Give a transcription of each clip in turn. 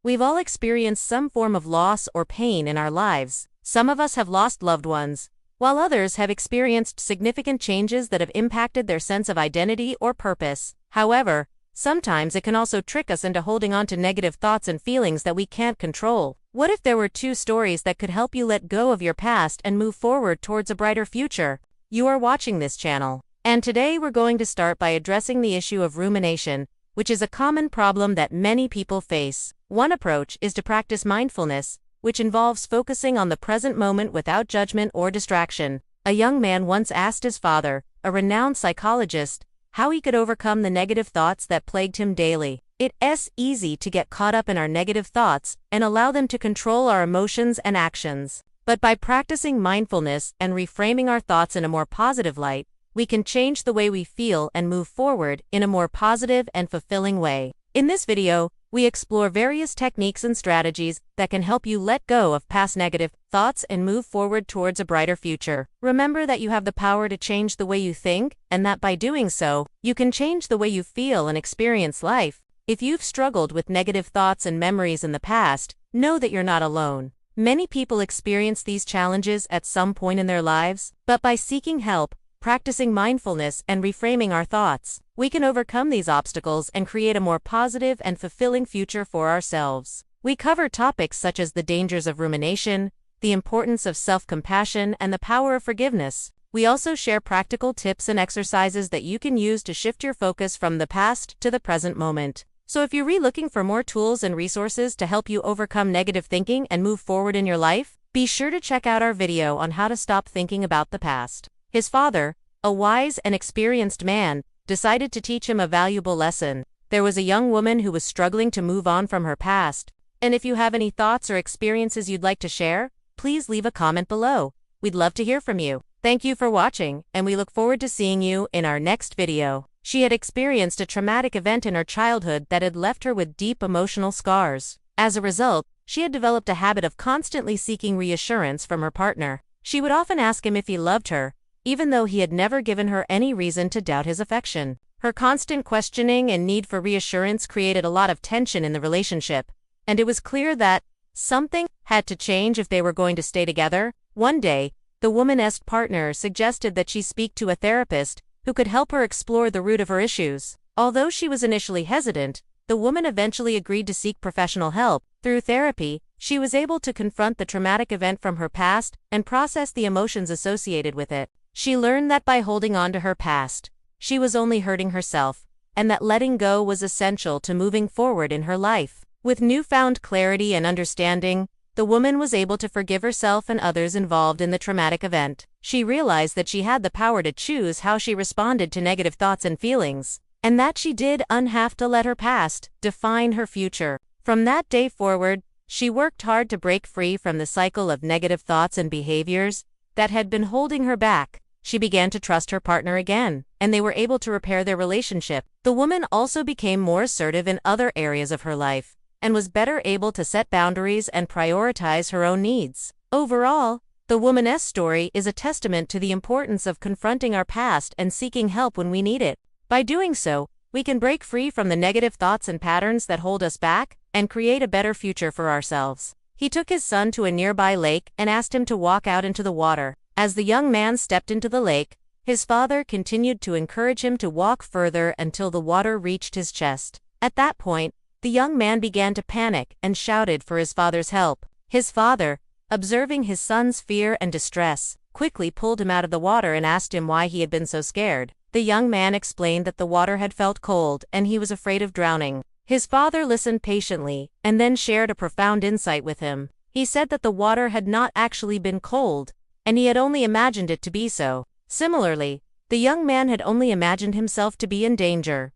We've all experienced some form of loss or pain in our lives. Some of us have lost loved ones, while others have experienced significant changes that have impacted their sense of identity or purpose. However, sometimes it can also trick us into holding on to negative thoughts and feelings that we can't control. What if there were 2 stories that could help you let go of your past and move forward towards a brighter future? You are watching this channel, and today we're going to start by addressing the issue of rumination, which is a common problem that many people face. One approach is to practice mindfulness, which involves focusing on the present moment without judgment or distraction. A young man once asked his father, a renowned psychologist, how he could overcome the negative thoughts that plagued him daily. It's easy to get caught up in our negative thoughts and allow them to control our emotions and actions. But by practicing mindfulness and reframing our thoughts in a more positive light, we can change the way we feel and move forward in a more positive and fulfilling way. In this video, we explore various techniques and strategies that can help you let go of past negative thoughts and move forward towards a brighter future. Remember that you have the power to change the way you think, and that by doing so, you can change the way you feel and experience life. If you've struggled with negative thoughts and memories in the past, know that you're not alone. Many people experience these challenges at some point in their lives, but by seeking help, practicing mindfulness and reframing our thoughts, we can overcome these obstacles and create a more positive and fulfilling future for ourselves. We cover topics such as the dangers of rumination, the importance of self-compassion, and the power of forgiveness. We also share practical tips and exercises that you can use to shift your focus from the past to the present moment. So if you're looking for more tools and resources to help you overcome negative thinking and move forward in your life, be sure to check out our video on how to stop thinking about the past. His father, a wise and experienced man, decided to teach him a valuable lesson. There was a young woman who was struggling to move on from her past, and if you have any thoughts or experiences you'd like to share, please leave a comment below. We'd love to hear from you. Thank you for watching, and we look forward to seeing you in our next video. She had experienced a traumatic event in her childhood that had left her with deep emotional scars. As a result, she had developed a habit of constantly seeking reassurance from her partner. She would often ask him if he loved her, even though he had never given her any reason to doubt his affection. Her constant questioning and need for reassurance created a lot of tension in the relationship, and it was clear that something had to change if they were going to stay together. One day, the woman's partner suggested that she speak to a therapist who could help her explore the root of her issues. Although she was initially hesitant, the woman eventually agreed to seek professional help. Through therapy, she was able to confront the traumatic event from her past and process the emotions associated with it. She learned that by holding on to her past, she was only hurting herself, and that letting go was essential to moving forward in her life. With newfound clarity and understanding, the woman was able to forgive herself and others involved in the traumatic event. She realized that she had the power to choose how she responded to negative thoughts and feelings, and that she didn't have to let her past define her future. From that day forward, she worked hard to break free from the cycle of negative thoughts and behaviors that had been holding her back. She began to trust her partner again, and they were able to repair their relationship. The woman also became more assertive in other areas of her life, and was better able to set boundaries and prioritize her own needs. Overall, the woman's story is a testament to the importance of confronting our past and seeking help when we need it. By doing so, we can break free from the negative thoughts and patterns that hold us back and create a better future for ourselves. He took his son to a nearby lake and asked him to walk out into the water. As the young man stepped into the lake, his father continued to encourage him to walk further until the water reached his chest. At that point, the young man began to panic and shouted for his father's help. His father, observing his son's fear and distress, quickly pulled him out of the water and asked him why he had been so scared. The young man explained that the water had felt cold and he was afraid of drowning. His father listened patiently and then shared a profound insight with him. He said that the water had not actually been cold, and he had only imagined it to be so. Similarly, the young man had only imagined himself to be in danger,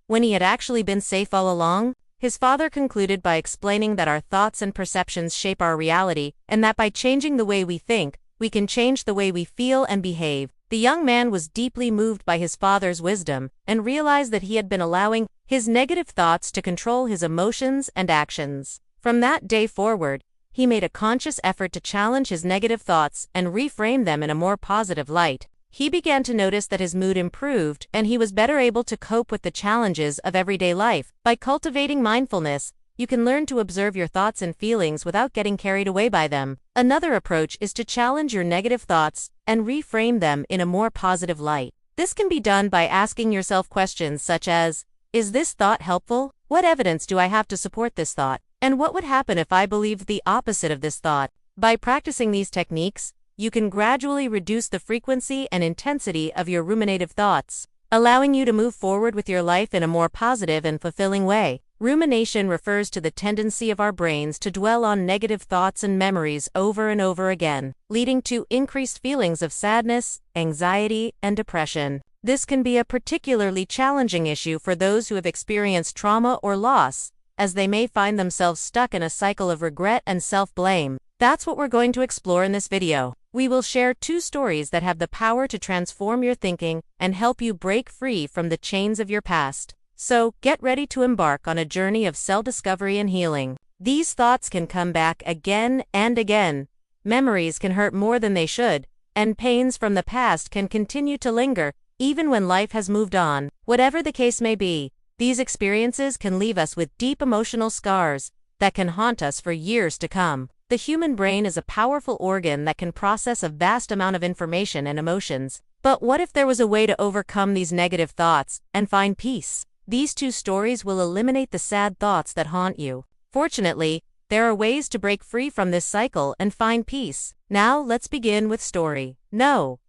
when he had actually been safe all along. His father concluded by explaining that our thoughts and perceptions shape our reality, and that by changing the way we think, we can change the way we feel and behave. The young man was deeply moved by his father's wisdom, and realized that he had been allowing his negative thoughts to control his emotions and actions. From that day forward, he made a conscious effort to challenge his negative thoughts and reframe them in a more positive light. He began to notice that his mood improved and he was better able to cope with the challenges of everyday life. By cultivating mindfulness, you can learn to observe your thoughts and feelings without getting carried away by them. Another approach is to challenge your negative thoughts and reframe them in a more positive light. This can be done by asking yourself questions such as, is this thought helpful? What evidence do I have to support this thought? And what would happen if I believed the opposite of this thought? By practicing these techniques, you can gradually reduce the frequency and intensity of your ruminative thoughts, allowing you to move forward with your life in a more positive and fulfilling way. Rumination refers to the tendency of our brains to dwell on negative thoughts and memories over and over again, leading to increased feelings of sadness, anxiety, and depression. This can be a particularly challenging issue for those who have experienced trauma or loss, as they may find themselves stuck in a cycle of regret and self-blame. That's what we're going to explore in this video. We will share 2 stories that have the power to transform your thinking and help you break free from the chains of your past. So, get ready to embark on a journey of self-discovery and healing. These thoughts can come back again and again. Memories can hurt more than they should, and pains from the past can continue to linger, even when life has moved on. Whatever the case may be, these experiences can leave us with deep emotional scars that can haunt us for years to come. The human brain is a powerful organ that can process a vast amount of information and emotions. But what if there was a way to overcome these negative thoughts and find peace? These 2 stories will eliminate the sad thoughts that haunt you. Fortunately, there are ways to break free from this cycle and find peace. Now, let's begin with story No.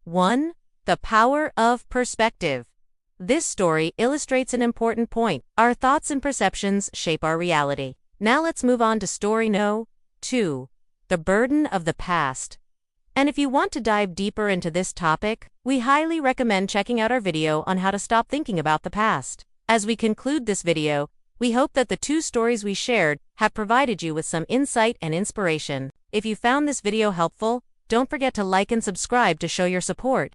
1. The power of perspective. This story illustrates an important point. Our thoughts and perceptions shape our reality. Now let's move on to story No. 2. The burden of the past. And if you want to dive deeper into this topic, we highly recommend checking out our video on how to stop thinking about the past. As we conclude this video, we hope that the 2 stories we shared have provided you with some insight and inspiration. If you found this video helpful, don't forget to like and subscribe to show your support.